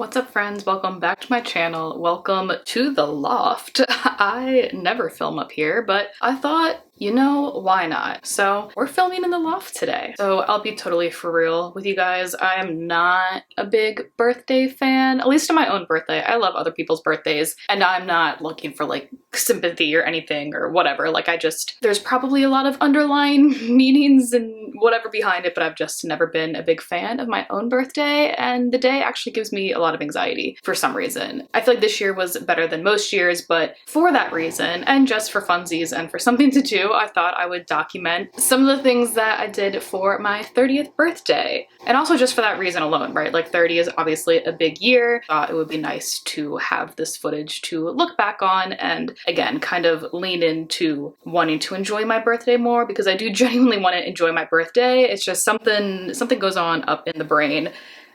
What's up, friends? Welcome back to my channel. Welcome to the loft. I never film up here, but I thought, you know, why not? So we're filming in the loft today. So I'll be totally for real with you guys. I'm not a big birthday fan, at least on my own birthday. I love other people's birthdays, and I'm not looking for like sympathy or anything or whatever. Like there's probably a lot of underlying meanings and whatever behind it, but I've just never been a big fan of my own birthday, and the day actually gives me a lot of anxiety for some reason. I feel like this year was better than most years, but for that reason, and just for funsies and for something to do, I thought I would document some of the things that I did for my 30th birthday. And also just for that reason alone, right? Like 30 is obviously a big year. I thought it would be nice to have this footage to look back on and again, kind of lean into wanting to enjoy my birthday more, because I do genuinely want to enjoy my birthday. It's just something goes on up in the brain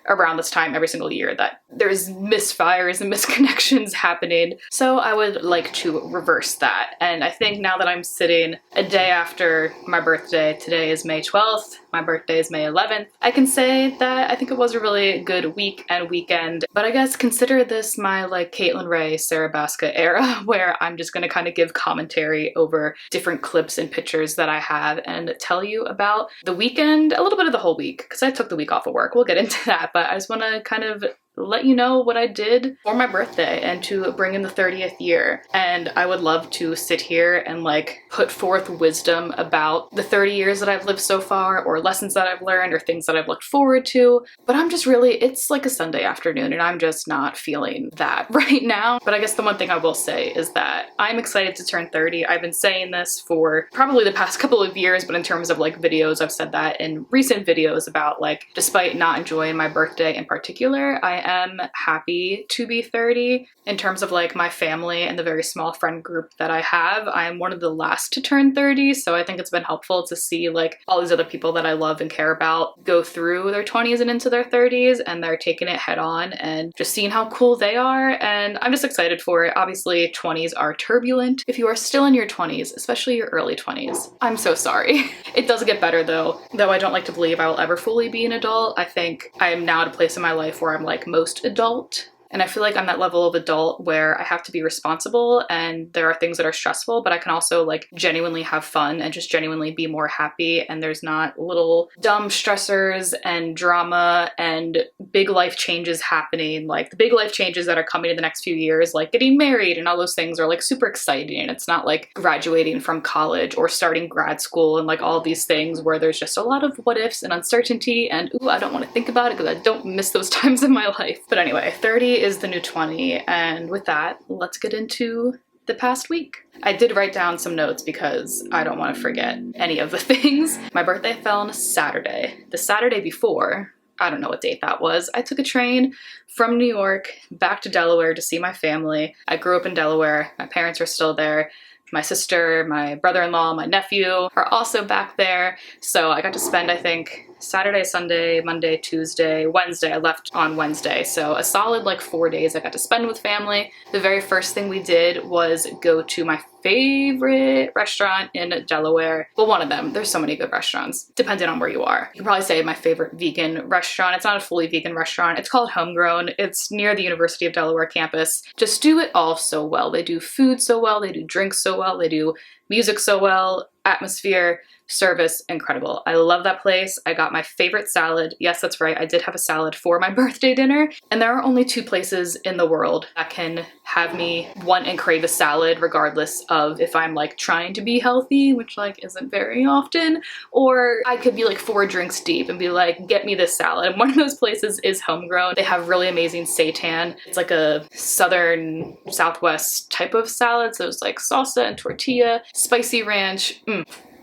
around this time every single year that there's misfires and misconnections happening. So I would like to reverse that. And I think now that I'm sitting a day after my birthday, today is May 12th, my birthday is May 11th, I can say that I think it was a really good week and weekend. But I guess consider this my like Caitlin Ray, Sarah Baska era, where I'm just gonna kind of give commentary over different clips and pictures that I have and tell you about the weekend, a little bit of the whole week, because I took the week off of work. We'll get into that. But I just want to kind of let you know what I did for my birthday and to bring in the 30th year. And I would love to sit here and like put forth wisdom about the 30 years that I've lived so far, or lessons that I've learned, or things that I've looked forward to. But I'm just really, it's like a Sunday afternoon and I'm just not feeling that right now. But I guess the one thing I will say is that I'm excited to turn 30. I've been saying this for probably the past couple of years, but in terms of like videos, I've said that in recent videos about like, despite not enjoying my birthday in particular, I am happy to be 30. In terms of like my family and the very small friend group that I have, I am one of the last to turn 30, so I think it's been helpful to see like all these other people that I love and care about go through their 20s and into their 30s, and they're taking it head on and just seeing how cool they are, and I'm just excited for it. Obviously 20s are turbulent. If you are still in your 20s, especially your early 20s, I'm so sorry. It does get better though I don't like to believe I will ever fully be an adult. I think I am now at a place in my life where I'm like most adult. And I feel like I'm that level of adult where I have to be responsible and there are things that are stressful, but I can also like genuinely have fun and just genuinely be more happy. And there's not little dumb stressors and drama and big life changes happening. Like the big life changes that are coming in the next few years, like getting married and all those things are like super exciting. And it's not like graduating from college or starting grad school and like all these things where there's just a lot of what ifs and uncertainty and ooh, I don't want to think about it because I don't miss those times in my life. But anyway, 30 is the new 20, and with that, let's get into the past week. I did write down some notes because I don't want to forget any of the things. My birthday fell on a Saturday. The Saturday before, I don't know what date that was, I took a train from New York back to Delaware to see my family. I grew up in Delaware. My parents are still there. My sister, my brother-in-law, my nephew are also back there. So I got to spend, I think, Saturday, Sunday, Monday, Tuesday, Wednesday. I left on Wednesday. So a solid like 4 days I got to spend with family. The very first thing we did was go to my favorite restaurant in Delaware. Well, one of them. There's so many good restaurants, depending on where you are. You can probably say my favorite vegan restaurant. It's not a fully vegan restaurant. It's called Homegrown. It's near the University of Delaware campus. Just do it all so well. They do food so well. They do drinks so well. They do music so well. Atmosphere, service, incredible. I love that place. I got my favorite salad. Yes, that's right. I did have a salad for my birthday dinner. And there are only 2 places in the world that can have me want and crave a salad, regardless of if I'm like trying to be healthy, which like isn't very often, or I could be like 4 drinks deep and be like, get me this salad. And one of those places is Homegrown. They have really amazing seitan. It's like a southern southwest type of salad. So it's like salsa and tortilla, spicy ranch.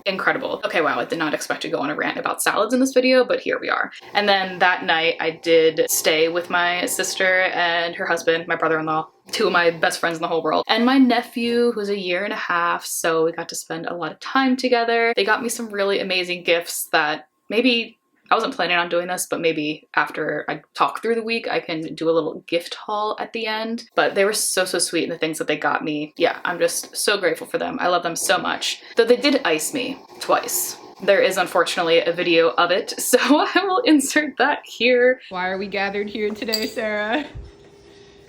Incredible. Okay, wow, I did not expect to go on a rant about salads in this video, but here we are. And then that night I did stay with my sister and her husband, my brother-in-law, 2 of my best friends in the whole world, and my nephew, who's a year and a half, so we got to spend a lot of time together. They got me some really amazing gifts that maybe I wasn't planning on doing this, but maybe after I talk through the week, I can do a little gift haul at the end. But they were so, so sweet in the things that they got me. Yeah, I'm just so grateful for them. I love them so much. Though they did ice me twice. There is unfortunately a video of it, so I will insert that here. Why are we gathered here today, Sarah?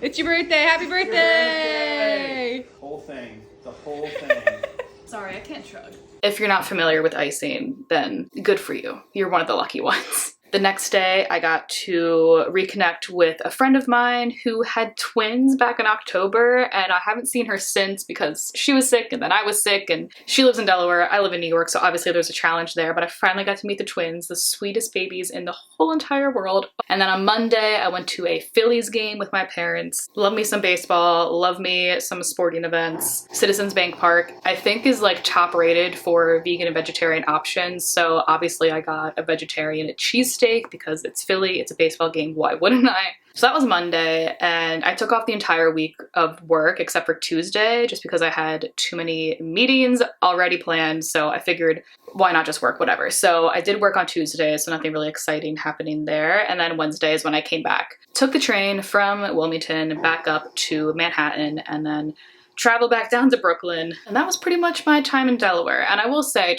It's your birthday. Happy birthday! Whole thing. The whole thing. Sorry, I can't shrug. If you're not familiar with icing, then good for you. You're one of the lucky ones. The next day, I got to reconnect with a friend of mine who had twins back in October, and I haven't seen her since because she was sick and then I was sick, and she lives in Delaware, I live in New York, so obviously there's a challenge there, but I finally got to meet the twins, the sweetest babies in the whole entire world. And then on Monday, I went to a Phillies game with my parents. Love me some baseball, love me some sporting events. Citizens Bank Park, I think, is like top rated for vegan and vegetarian options, so obviously I got a vegetarian cheesesteak because it's Philly, it's a baseball game, why wouldn't I? So that was Monday, and I took off the entire week of work except for Tuesday just because I had too many meetings already planned, so I figured why not just work, whatever. So I did work on Tuesday, so nothing really exciting happening there, and then Wednesday is when I came back. Took the train from Wilmington back up to Manhattan, and then travel back down to Brooklyn, and that was pretty much my time in Delaware. And I will say,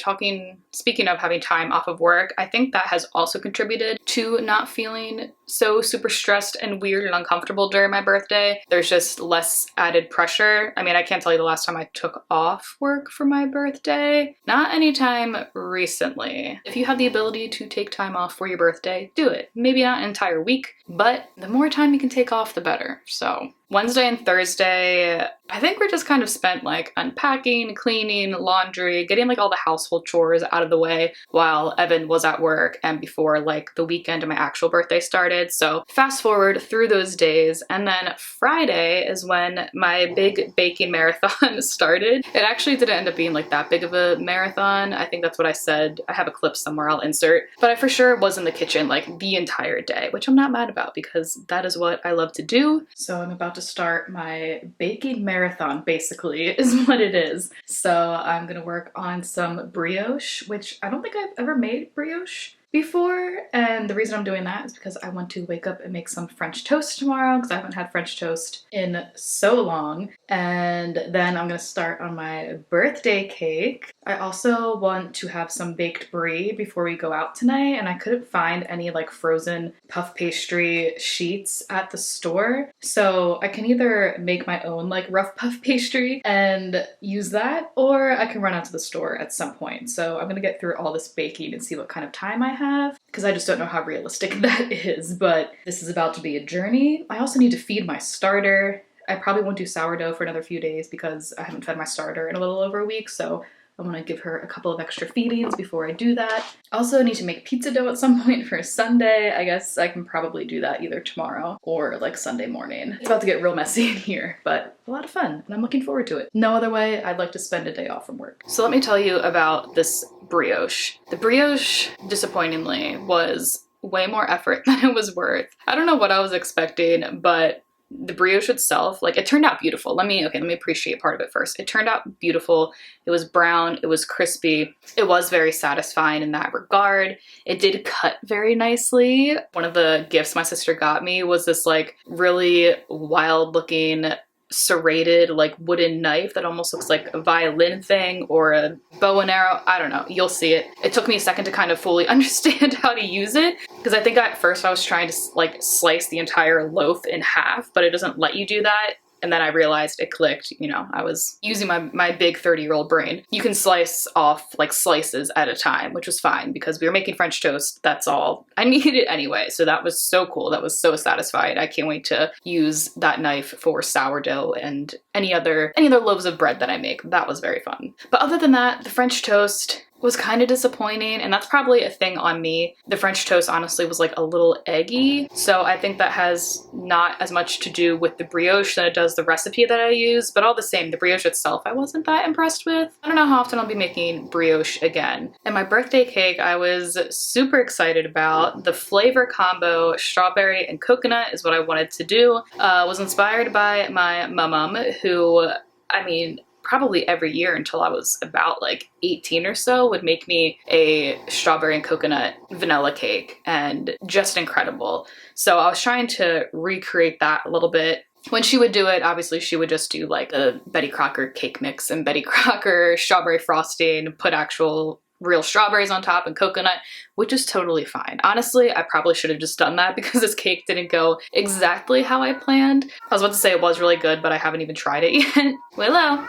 speaking of having time off of work, I think that has also contributed to not feeling so super stressed and weird and uncomfortable during my birthday. There's just less added pressure. I mean, I can't tell you the last time I took off work for my birthday. Not anytime recently. If you have the ability to take time off for your birthday, do it. Maybe not an entire week, but the more time you can take off, the better. So Wednesday and Thursday, I think we're just kind of spent like unpacking, cleaning, laundry, getting like all the household chores out of the way while Evan was at work and before like the weekend of my actual birthday started. So fast forward through those days, and then Friday is when my big baking marathon started. It actually didn't end up being like that big of a marathon. I think that's what I said. I have a clip somewhere I'll insert, but I for sure was in the kitchen like the entire day, which I'm not mad about because that is what I love to do. So I'm about to start my baking marathon, basically, is what it is. So I'm gonna work on some brioche, which I don't think I've ever made brioche before, and the reason I'm doing that is because I want to wake up and make some French toast tomorrow because I haven't had French toast in so long. And then I'm gonna start on my birthday cake. I also want to have some baked brie before we go out tonight, and I couldn't find any like frozen puff pastry sheets at the store, so I can either make my own like rough puff pastry and use that, or I can run out to the store at some point. So I'm gonna get through all this baking and see what kind of time I have, because I just don't know how realistic that is, but this is about to be a journey. I also need to feed my starter. I probably won't do sourdough for another few days because I haven't fed my starter in a little over a week, so I want to give her a couple of extra feedings before I do that. I also need to make pizza dough at some point for Sunday. I guess I can probably do that either tomorrow or like Sunday morning. It's about to get real messy in here, but a lot of fun, and I'm looking forward to it. No other way I'd like to spend a day off from work. So let me tell you about this brioche. The brioche, disappointingly, was way more effort than it was worth. I don't know what I was expecting, but the brioche itself, like, it turned out beautiful. Let me appreciate part of it first. It turned out beautiful. It was brown, it was crispy. It was very satisfying in that regard. It did cut very nicely. One of the gifts my sister got me was this like really wild looking serrated like wooden knife that almost looks like a violin thing or a bow and arrow. I don't know, you'll see it. It took me a second to kind of fully understand how to use it, because I think at first I was trying to like slice the entire loaf in half, but it doesn't let you do that. And then I realized it clicked, you know, I was using my big 30-year-old brain. You can slice off like slices at a time, which was fine because we were making French toast. That's all I needed anyway. So that was so cool. That was so satisfying. I can't wait to use that knife for sourdough and any other loaves of bread that I make. That was very fun. But other than that, the French toast was kind of disappointing, and that's probably a thing on me. The French toast honestly was like a little eggy, so I think that has not as much to do with the brioche than it does the recipe that I use, but all the same, the brioche itself I wasn't that impressed with. I don't know how often I'll be making brioche again. And my birthday cake I was super excited about. The flavor combo, strawberry and coconut, is what I wanted to do. Was inspired by my mom, who, I mean, probably every year until I was about like 18 or so, would make me a strawberry and coconut vanilla cake, and just incredible. So I was trying to recreate that a little bit. When she would do it, obviously she would just do like a Betty Crocker cake mix and Betty Crocker strawberry frosting, put actual real strawberries on top and coconut, which is totally fine. Honestly, I probably should have just done that because this cake didn't go exactly how I planned. I was about to say it was really good, but I haven't even tried it yet. Willow.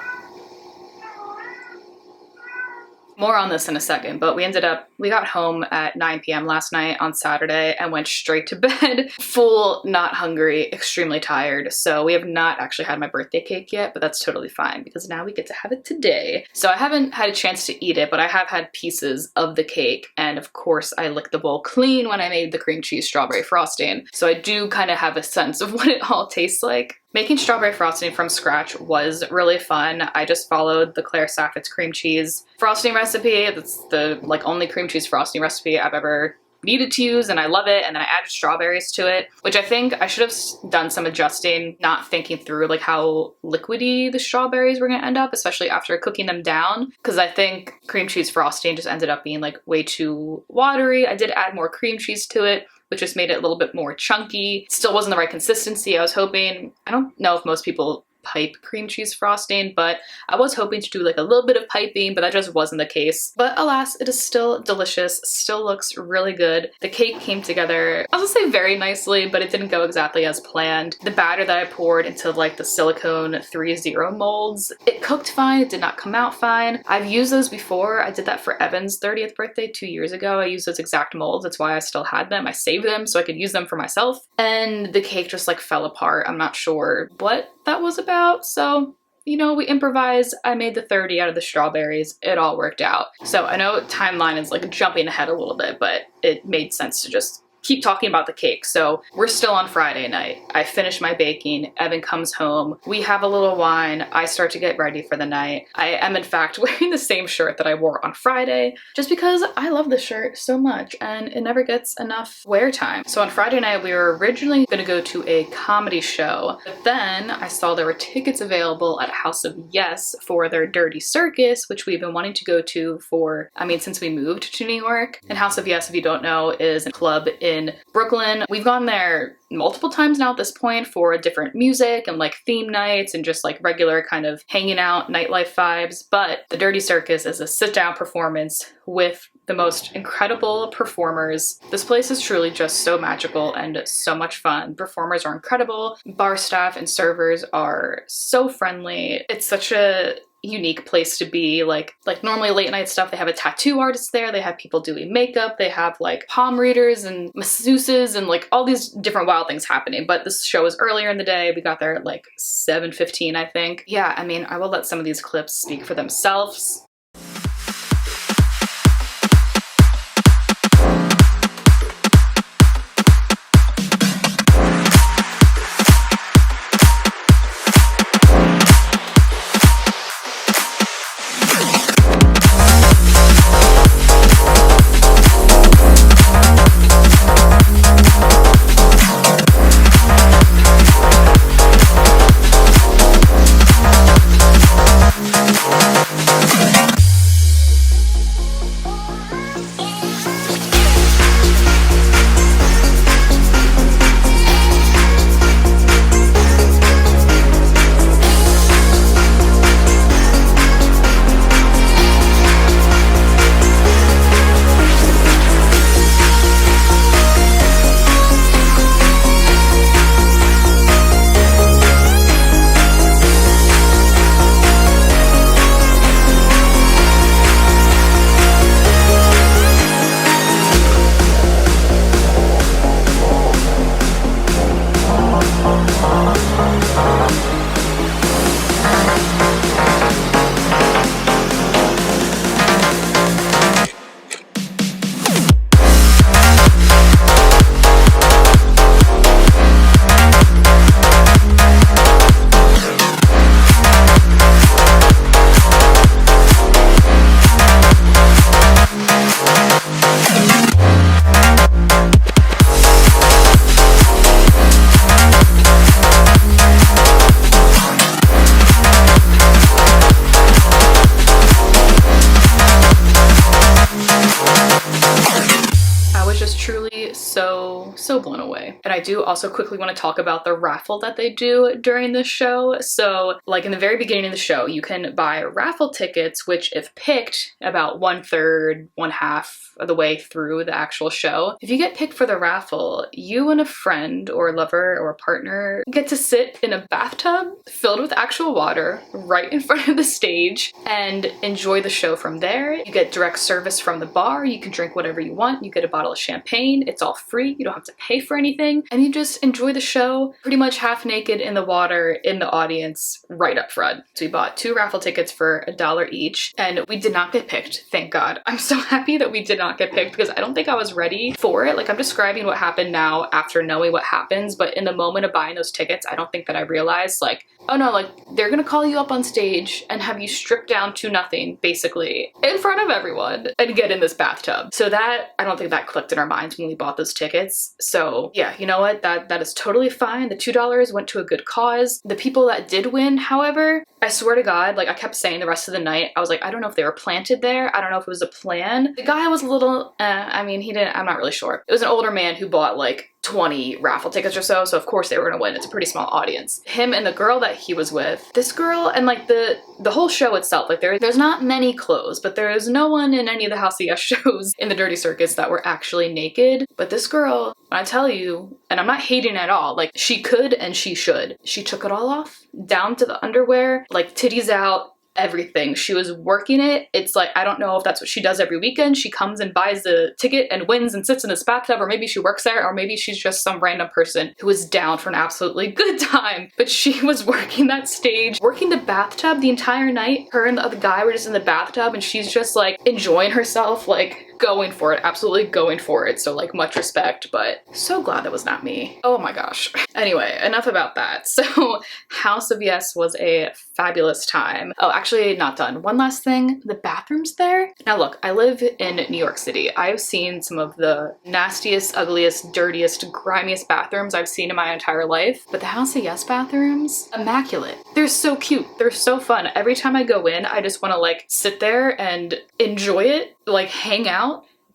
More on this in a second, but we got home at 9 p.m. last night on Saturday and went straight to bed. Full, not hungry, extremely tired. So we have not actually had my birthday cake yet, but that's totally fine because now we get to have it today. So I haven't had a chance to eat it, but I have had pieces of the cake. And of course I licked the bowl clean when I made the cream cheese strawberry frosting. So I do kind of have a sense of what it all tastes like. Making strawberry frosting from scratch was really fun. I just followed the Claire Saffit's cream cheese frosting recipe. That's the only cream cheese frosting recipe I've ever needed to use, and I love it. And then I added strawberries to it, which I think I should have done some adjusting, not thinking through how liquidy the strawberries were gonna end up, especially after cooking them down, because I think cream cheese frosting just ended up being way too watery. I did add more cream cheese to it, which just made it a little bit more chunky. Still wasn't the right consistency I was hoping. I don't know if most people pipe cream cheese frosting, but I was hoping to do a little bit of piping, but that just wasn't the case. But alas, it is still delicious, still looks really good. The cake came together, I was gonna say very nicely, but it didn't go exactly as planned. The batter that I poured into the silicone 3-0 molds, it cooked fine, it did not come out fine. I've used those before. I did that for Evan's 30th birthday 2 years ago. I used those exact molds. That's why I still had them. I saved them so I could use them for myself. And the cake just fell apart. I'm not sure what that was about. So, we improvised. I made the 30 out of the strawberries. It all worked out. So I know timeline is jumping ahead a little bit, but it made sense to just keep talking about the cake. So we're still on Friday night. I finish my baking. Evan comes home. We have a little wine. I start to get ready for the night. I am in fact wearing the same shirt that I wore on Friday just because I love this shirt so much and it never gets enough wear time. So on Friday night, we were originally going to go to a comedy show, but then I saw there were tickets available at House of Yes for their Dirty Circus, which we've been wanting to go to since we moved to New York. And House of Yes, if you don't know, is a club in Brooklyn. We've gone there multiple times now at this point for different music and theme nights and just regular kind of hanging out nightlife vibes. But the Dirty Circus is a sit-down performance with the most incredible performers. This place is truly just so magical and so much fun. Performers are incredible. Bar staff and servers are so friendly. It's such a unique place to be. Normally late night stuff, they have a tattoo artist there, they have people doing makeup, they have palm readers and masseuses and all these different wild things happening. But this show was earlier in the day. We got there at 7:15, I think. Yeah, I will let some of these clips speak for themselves. so blown away. And I do also quickly want to talk about the raffle that they do during this show. So like in the very beginning of the show, you can buy raffle tickets, which if picked about 1/3, 1/2 of the way through the actual show, if you get picked for the raffle, you and a friend or lover or a partner get to sit in a bathtub filled with actual water right in front of the stage and enjoy the show from there. You get direct service from the bar. You can drink whatever you want. You get a bottle of champagne. It's all free. You don't have to pay for anything. And you just enjoy the show pretty much half naked in the water in the audience right up front. So we bought 2 raffle tickets for $1 each and we did not get picked, thank God. I'm so happy that we did not get picked because I don't think I was ready for it. Like I'm describing what happened now after knowing what happens, but in the moment of buying those tickets, I don't think that I realized like, oh no, like they're gonna call you up on stage and have you stripped down to nothing basically in front of everyone and get in this bathtub. So that, I don't think that clicked in our minds when we bought those tickets. So yeah, you know what, that is totally fine. The $2 went to a good cause. The people that did win, however, I swear to God, like I kept saying the rest of the night, I was like, I don't know if they were planted there. I don't know if it was a plan. The guy was a little, I mean, I'm not really sure. It was an older man who bought like 20 raffle tickets or so of course they were gonna win. It's a pretty small audience. Him and the girl that he was with, this girl, and like the whole show itself, like there's not many clothes, but there is no one in any of the House of Yes shows in the Dirty Circus that were actually naked. But this girl, when I tell you, and I'm not hating at all, like she could and she should. She took it all off, down to the underwear, like titties out, everything. She was working it. It's like, I don't know if that's what she does every weekend. She comes and buys the ticket and wins and sits in this bathtub, or maybe she works there, or maybe she's just some random person who is down for an absolutely good time. But she was working that stage, working the bathtub the entire night. Her and the other guy were just in the bathtub and she's just like enjoying herself, like going for it, absolutely going for it. So like much respect, but so glad that was not me. Oh my gosh. Anyway, enough about that. So House of Yes was a fabulous time. Oh, actually not done. One last thing, the bathrooms there. Now look, I live in New York City. I've seen some of the nastiest, ugliest, dirtiest, grimiest bathrooms I've seen in my entire life, but the House of Yes bathrooms, immaculate. They're so cute. They're so fun. Every time I go in, I just want to like sit there and enjoy it, like hang out.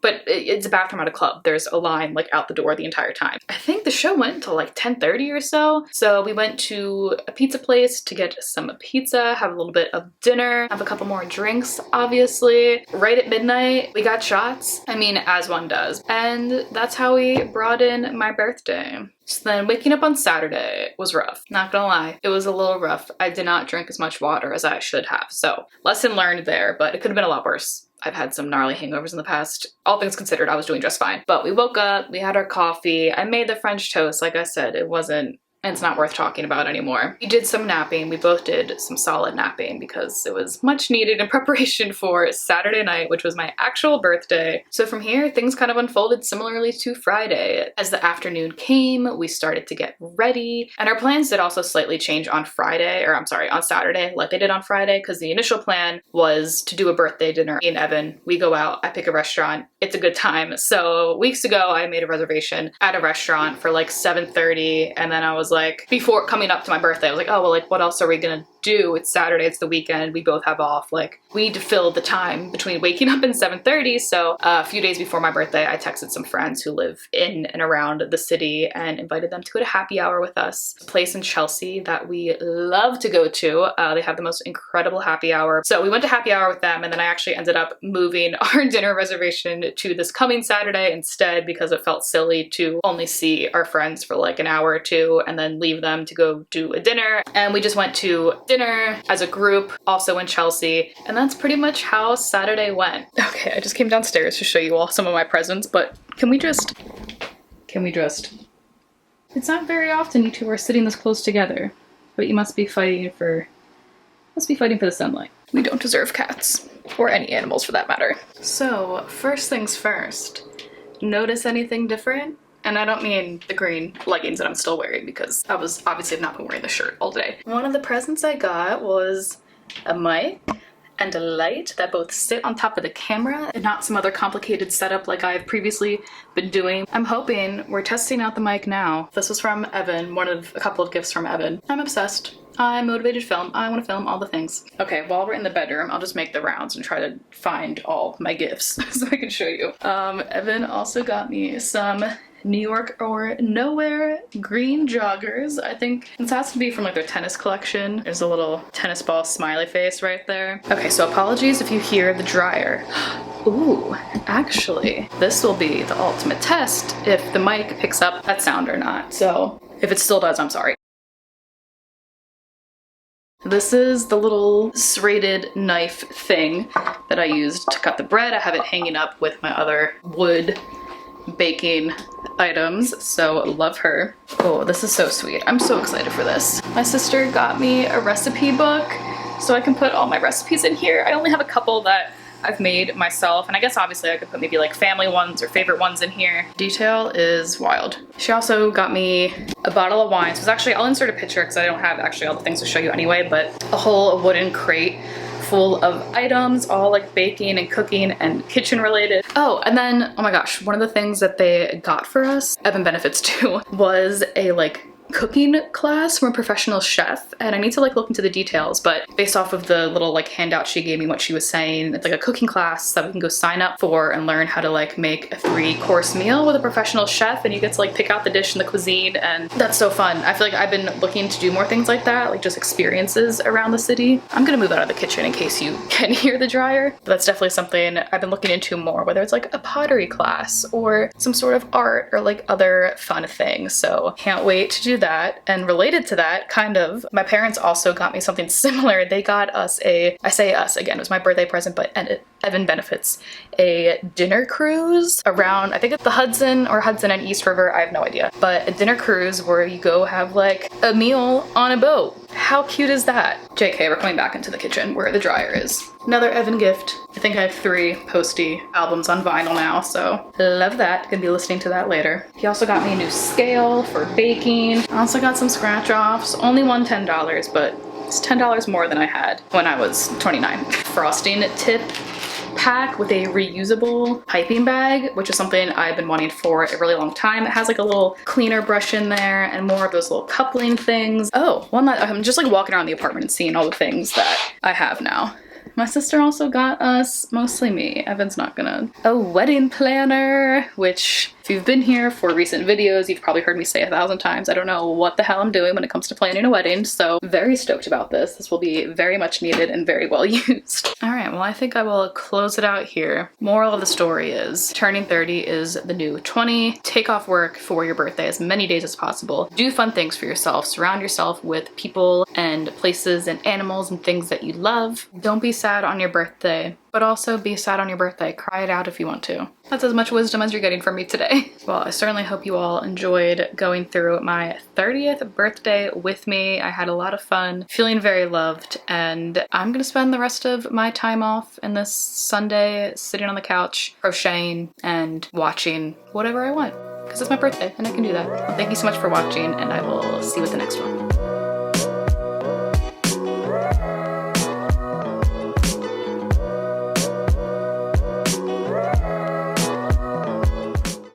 But it's a bathroom at a club. There's a line like out the door the entire time. I think the show went until like 10:30 or so. So we went to a pizza place to get some pizza, have a little bit of dinner, have a couple more drinks, obviously. Right at midnight, we got shots. I mean, as one does. And that's how we brought in my birthday. So then waking up on Saturday was rough. Not gonna lie, it was a little rough. I did not drink as much water as I should have. So lesson learned there, but it could have been a lot worse. I've had some gnarly hangovers in the past. All things considered, I was doing just fine. But we woke up, we had our coffee. I made the French toast. Like I said, it's not worth talking about anymore. We did some napping. We both did some solid napping because it was much needed in preparation for Saturday night, which was my actual birthday. So from here, things kind of unfolded similarly to Friday. As the afternoon came, we started to get ready, and our plans did also slightly change on Saturday, like they did on Friday, because the initial plan was to do a birthday dinner. Me and Evan, we go out, I pick a restaurant, it's a good time. So weeks ago, I made a reservation at a restaurant for like 7:30, and then I was like, before coming up to my birthday, I was like, oh, well, like, what else are we gonna do? It's Saturday, it's the weekend, we both have off. Like, we need to fill the time between waking up and 7:30. So a few days before my birthday, I texted some friends who live in and around the city and invited them to go to happy hour with us. A place in Chelsea that we love to go to. They have the most incredible happy hour. So we went to happy hour with them, and then I actually ended up moving our dinner reservation to this coming Saturday instead, because it felt silly to only see our friends for like an hour or two and then leave them to go do a dinner. And we just went to dinner as a group, also in Chelsea, and that's pretty much how Saturday went. Okay, I just came downstairs to show you all some of my presents, but can we just... It's not very often you two are sitting this close together, but you must be fighting for the sunlight. We don't deserve cats, or any animals for that matter. So, first things first, notice anything different? And I don't mean the green leggings that I'm still wearing, because I was obviously have not been wearing the shirt all day. One of the presents I got was a mic and a light that both sit on top of the camera and not some other complicated setup like I've previously been doing. I'm hoping we're testing out the mic now. This was from Evan, one of a couple of gifts from Evan. I'm obsessed. I'm motivated to film. I want to film all the things. Okay, while we're in the bedroom, I'll just make the rounds and try to find all my gifts so I can show you. Evan also got me some New York or Nowhere green joggers. I think this has to be from like their tennis collection. There's a little tennis ball smiley face right there. Okay, so apologies if you hear the dryer. Ooh, actually, this will be the ultimate test if the mic picks up that sound or not. So if it still does, I'm sorry. This is the little serrated knife thing that I used to cut the bread. I have it hanging up with my other wood baking items, so love her. Oh, this is so sweet. I'm so excited for this. My sister got me a recipe book so I can put all my recipes in here. I only have a couple that I've made myself, and I guess obviously I could put maybe like family ones or favorite ones in here. Detail is wild. She also got me a bottle of wine. So it's actually, I'll insert a picture because I don't have actually all the things to show you anyway, but a whole wooden crate full of items, all like baking and cooking and kitchen related. Oh, and then, oh my gosh, one of the things that they got for us, Evan benefits too, was a like cooking class from a professional chef, and I need to like look into the details, but based off of the little like handout she gave me, what she was saying, it's like a cooking class that we can go sign up for and learn how to like make a 3-course meal with a professional chef, and you get to like pick out the dish and the cuisine, and that's so fun. I feel like I've been looking to do more things like that, like just experiences around the city. I'm gonna move out of the kitchen in case you can hear the dryer, but that's definitely something I've been looking into more, whether it's like a pottery class or some sort of art or like other fun things. So can't wait to do that. And related to that, kind of, my parents also got me something similar. They got us I say us again, it was my birthday present, but Evan benefits, a dinner cruise around, I think it's the Hudson and East River, I have no idea, but a dinner cruise where you go have like a meal on a boat. How cute is that? JK, we're coming back into the kitchen where the dryer is. Another Evan gift. I think I have 3 Posty albums on vinyl now, so love that. Gonna be listening to that later. He also got me a new scale for baking. I also got some scratch offs. Only won $10, but it's $10 more than I had when I was 29. Frosting tip pack with a reusable piping bag, which is something I've been wanting for a really long time. It has like a little cleaner brush in there and more of those little coupling things. Oh, one that I'm just like walking around the apartment and seeing all the things that I have now. My sister also got us, mostly me, Evan's not gonna, a wedding planner, which if you've been here for recent videos, you've probably heard me say 1,000 times, I don't know what the hell I'm doing when it comes to planning a wedding, so very stoked about this. This will be very much needed and very well used. All right, well, I think I will close it out here. Moral of the story is turning 30 is the new 20. Take off work for your birthday as many days as possible. Do fun things for yourself. Surround yourself with people and places and animals and things that you love. Don't be sad on your birthday, but also be sad on your birthday. Cry it out if you want to. That's as much wisdom as you're getting from me today. Well, I certainly hope you all enjoyed going through my 30th birthday with me. I had a lot of fun, feeling very loved, and I'm gonna spend the rest of my time off in this Sunday sitting on the couch, crocheting and watching whatever I want, because it's my birthday and I can do that. Well, thank you so much for watching, and I will see you with the next one.